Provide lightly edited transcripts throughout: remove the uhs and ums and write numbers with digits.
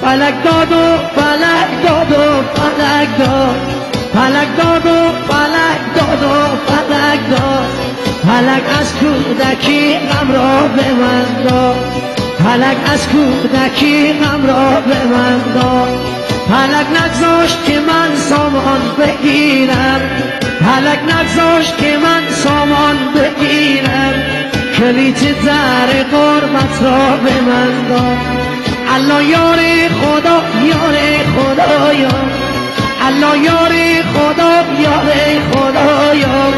فلک داد و فلک داد و فلک داد، فلک داد و فلک داد و فلک داد، فلک از کودکی غم را به من داد، فلک از کودکی غم را به من داد، فلک نگذاشت که من سامان بگیرم، فلک نگذاشت که من سامان بگیرم، کلید در غربت را به من داد. الله یار خدا یار خدایا، الله یار خدا یار خدایا،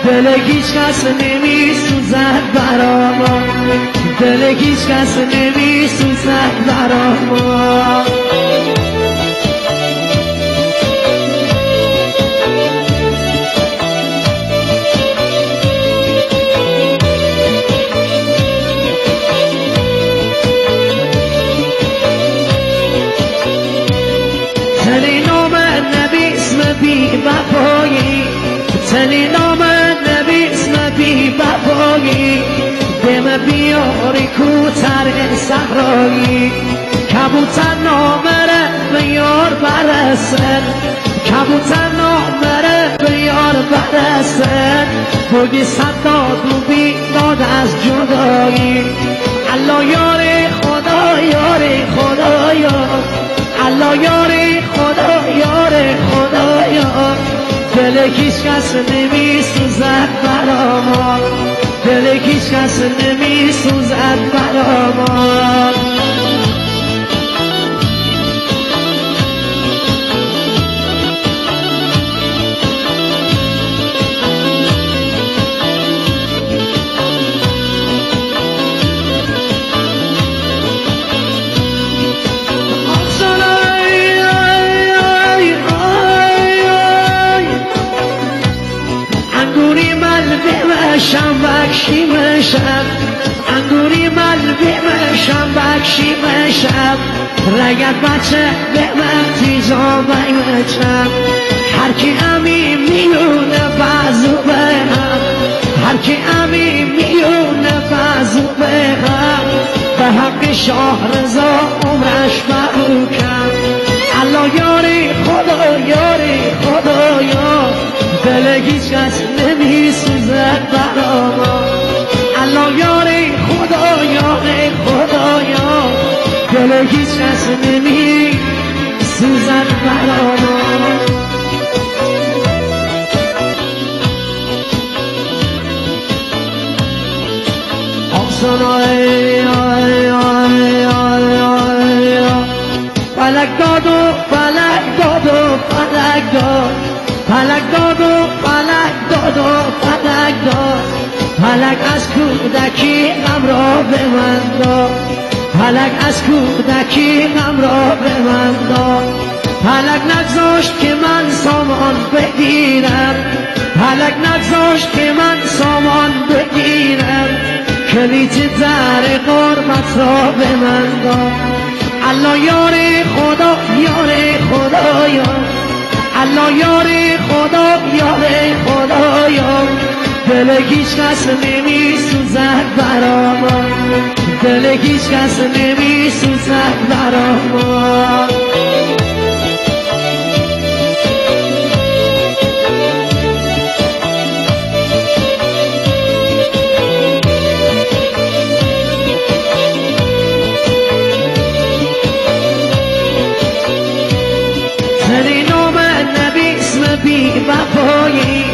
دل هیچ کس نمی سوزد برا ما، دل هیچ کس نمی سوزد برا ما. تنی نام نبی اسم بی وفایی، تنی نام نبی اسم بی وفایی، دم بیاری کوتر صحرایی، کبوتر نامره به یار برسن، کبوتر نامره به یار برسن، بگی صداد و بیداد از جدایی. الله یار خدا یار خدایا، الله یار خدا یار خدایا، دل هیچ کس نمی سوزد برا ما، دل هیچ کس نمی سوزد برا ما. شم بکشی مشم، انگوری من بمشم بکشی مشم، رگت بچه بمتی جامعی مچم، هرکی امی میونه بازو بهم، هرکی امی میونه بازو بهم، به حق شاه رضا عمرش بروکم. الله یاری خدا یاری خدایا، دل هیچ کس نمی سوزد برا ما. الله یاری خدا یاری خدایا، دل هیچ کس نمی سوزد برا ما. فلک داد و فلک داد و فلک داد، فلک داد و فلک داد و فلک داد، فلک از کودکی غم را به من داد، فلک از کودکی غم را به من داد، فلک نگذاشت که من سامان بگیرم، فلک نگذاشت که من سامان بگیرم، کلید در غربت را به من داد. الله یار خدا یار خدایا، الله یار خدا یار خدایا، دل هیچ کس نمی سوزد برا ما، دل هیچ کس نمی سوزد برا ما. تنی نام نبی اسم بی وفایی،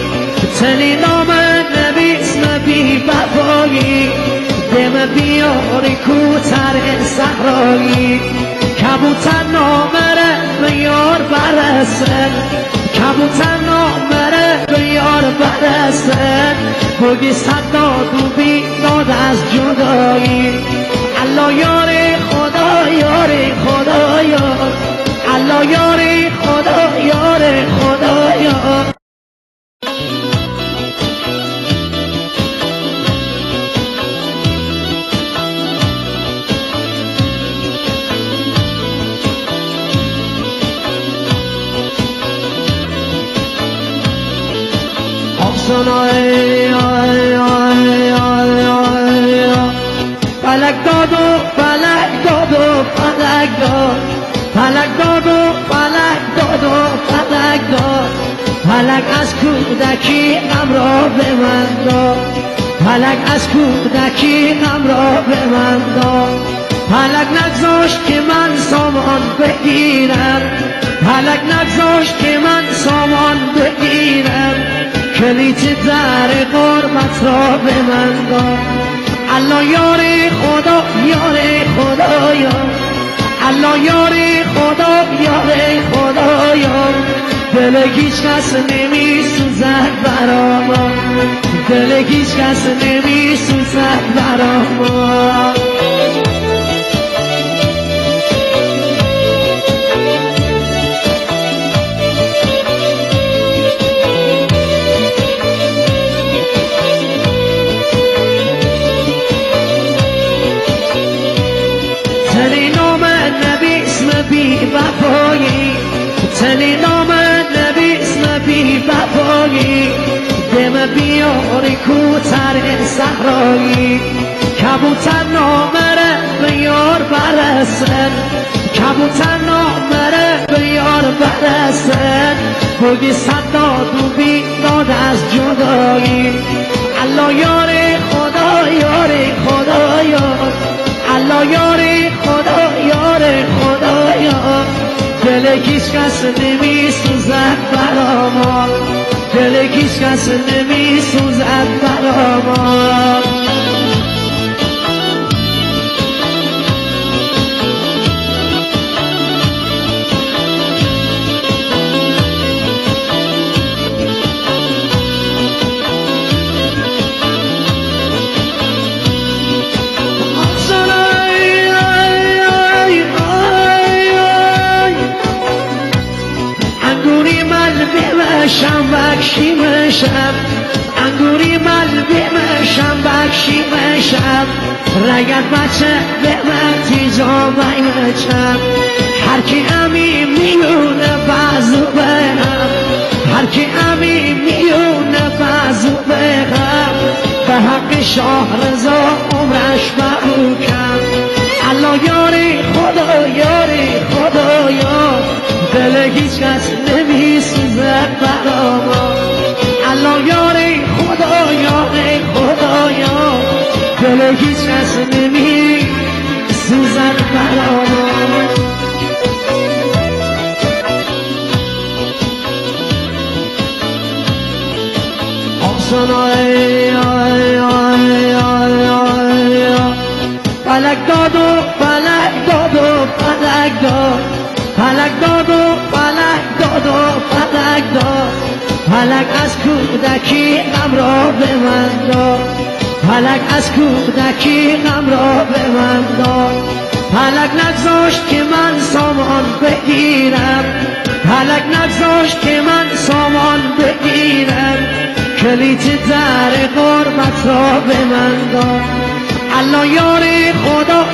تنی نام نبی اسم بی وفایی، دم بیاری کوتر صحرایی، کبوتر نامره به یار برسن، کبوتر نامره به یار برسن، بگی صداد و بیداد از جدایی. الله یار خدا یار خدایا، الله یار خدا یار خدایا. افسانه فلک از کودکی غم را به من داد، فلک از کودکی غم را به من داد. فلک نگذاشت که من سامان بگیرم، فلک نگذاشت که من سامان بگیرم، کلید در غربت را به من داد. الله یار خدا، یار خدایا، الله یار خدا، یار خدایا، دل هیچ کس نمی سوزد برا ما، دل هیچ کس نمی سوزد برا ما. تنی نام نبی اسم بی وفایی، تنی نام نبی اسم بی وفایی، دم بیاری کوتر صحرایی، کبوتر نامره به یار برسن، کبوتر نامره به یار برسن، بگی صداد و بیداد از جدایی. الله یار خدا، یار خدایا، الله یار خدا، یار خدایا، دل هیچ کس نمی سوزد برا ما، دل هیچ کس نمی سوزد برا ما. شم بکشی مشم، انگوری من بمشم بکشی مشم، رگت بچه به من تیزا میمچم، هر کی امی میونه بازو بهم، هر کی امی میونه بازو بهم، به حق شاه رضا عمرش مبروکم. الله یاری خدا، یاری خدایا، دل هیچ کس نمی سوزد برا ما. الله یاری خدا، یاری خدایا، دل هیچ کس نمی سوزد برا ما. فلک داد و فلک داد و فلک داد، فلک داد و فلک داد و فلک داد، فلک از کودکی غم را به من داد، فلک از کودکی غم را به من داد. فلک نگذاشت که من سامان بگیرم، فلک نگذاشت که من سامان بگیرم، کلید در غربت را به من داد. الله یار خدا